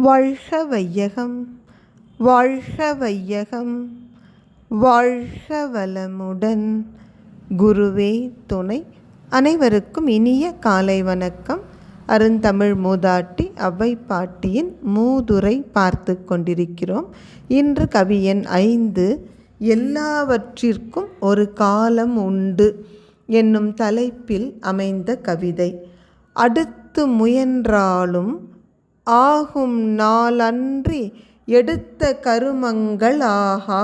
வாழ்க வையகம், வாழ்க வையகம், வாழ்க வளமுடன். குருவே துணை. அனைவருக்கும் இனிய காலை வணக்கம். அருந்தமிழ் மூதாட்டி அவ்வை பாட்டியின் மூதுரை பார்த்து கொண்டிருக்கிறோம். இன்று கவி எண் 5, எல்லாவற்றிற்கும் ஒரு காலம் உண்டு என்னும் தலைப்பில் அமைந்த கவிதை. அடுத்து முயன்றாலும் ஆகும் நாளன்றி எடுத்த கருமங்கள் ஆகா,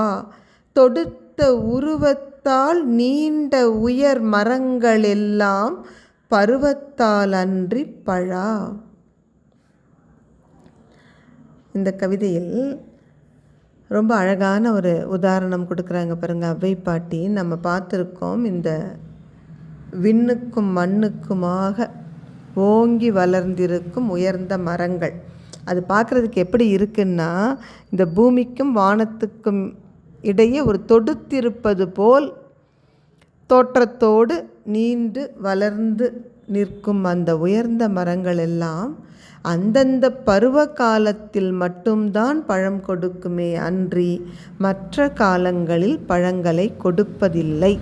தொடுத்த உருவத்தால் நீண்ட உயர் மரங்களெல்லாம் பருவத்தால் அன்றி பழா. இந்த கவிதையில் ரொம்ப அழகான ஒரு உதாரணம் கொடுக்குறாங்க பாருங்க அவ்வை பாட்டி. நம்ம பார்த்துருக்கோம், இந்த விண்ணுக்கும் மண்ணுக்குமாக ஓங்கி வளர்ந்திருக்கும் உயர்ந்த மரங்கள். அது பார்க்குறதுக்கு எப்படி இருக்குன்னா, இந்த பூமிக்கும் வானத்துக்கும் இடையே ஒரு தொடுத்திருப்பது போல் தோற்றத்தோடு நீண்டு வளர்ந்து நிற்கும் அந்த உயர்ந்த மரங்கள் எல்லாம் அந்தந்த பருவ காலத்தில் மட்டும்தான் பழம் கொடுக்குமே அன்றி மற்ற காலங்களில் பழங்களை கொடுப்பதில்லை.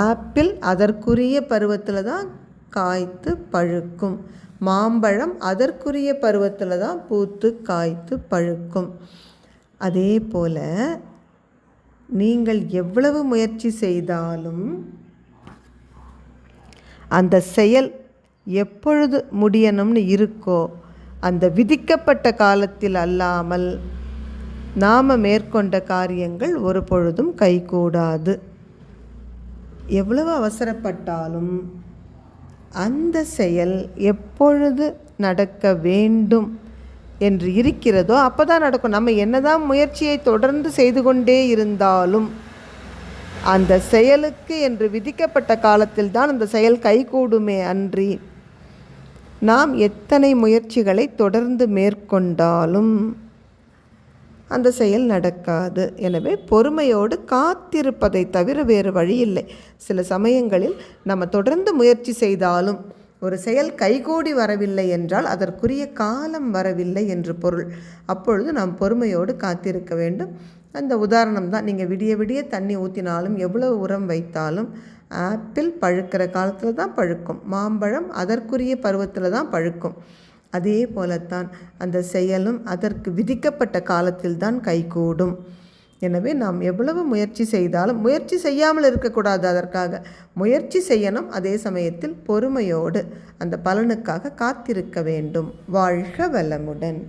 ஆப்பிள் அதற்குரிய பருவத்தில் தான் காய்த்து பழுக்கும். மாம்பழம் அதற்குரிய பருவத்தில் தான் பூத்து காய்த்து பழுக்கும். அதே போல் நீங்கள் எவ்வளவு முயற்சி செய்தாலும் அந்த செயல் எப்பொழுது முடியணும்னு இருக்கோ அந்த விதிக்கப்பட்ட காலத்தில் அல்லாமல் நாம் மேற்கொண்ட காரியங்கள் ஒரு பொழுதும் கைகூடாது. எவ்வளவு அவசரப்பட்டாலும் அந்த செயல் எப்பொழுது நடக்க வேண்டும் என்று இருக்கிறதோ அப்போ தான் நடக்கும். நம்ம என்னதான் முயற்சியை தொடர்ந்து செய்து கொண்டே இருந்தாலும் அந்த செயலுக்கு என்று விதிக்கப்பட்ட காலத்தில் தான் அந்த செயல் கைகூடுமே அன்றி நாம் எத்தனை முயற்சிகளை தொடர்ந்து மேற்கொண்டாலும் அந்த செயல் நடக்காது. எனவே பொறுமையோடு காத்திருப்பதை தவிர வேறு வழி இல்லை. சில சமயங்களில் நம்ம தொடர்ந்து முயற்சி செய்தாலும் ஒரு செயல் கைகூடி வரவில்லை என்றால் அதற்குரிய காலம் வரவில்லை என்று பொருள். அப்பொழுது நாம் பொறுமையோடு காத்திருக்க வேண்டும். அந்த உதாரணம் தான், நீங்கள் விடிய விடிய தண்ணி ஊற்றினாலும் எவ்வளவு உரம் வைத்தாலும் ஆப்பிள் பழுக்கிற காலத்தில் தான் பழுக்கும். மாம்பழம் அதற்குரிய பருவத்தில் தான் பழுக்கும். அதே போலத்தான் அந்த செயலும் அதற்கு விதிக்கப்பட்ட காலத்தில் தான் கைகூடும். எனவே நாம் எவ்வளவு முயற்சி செய்தாலும் முயற்சி செய்யாமல் இருக்கக்கூடாது. அதற்காக முயற்சி செய்யணும். அதே சமயத்தில் பொறுமையோடு அந்த பலனுக்காக காத்திருக்க வேண்டும். வாழ்க வளமுடன்.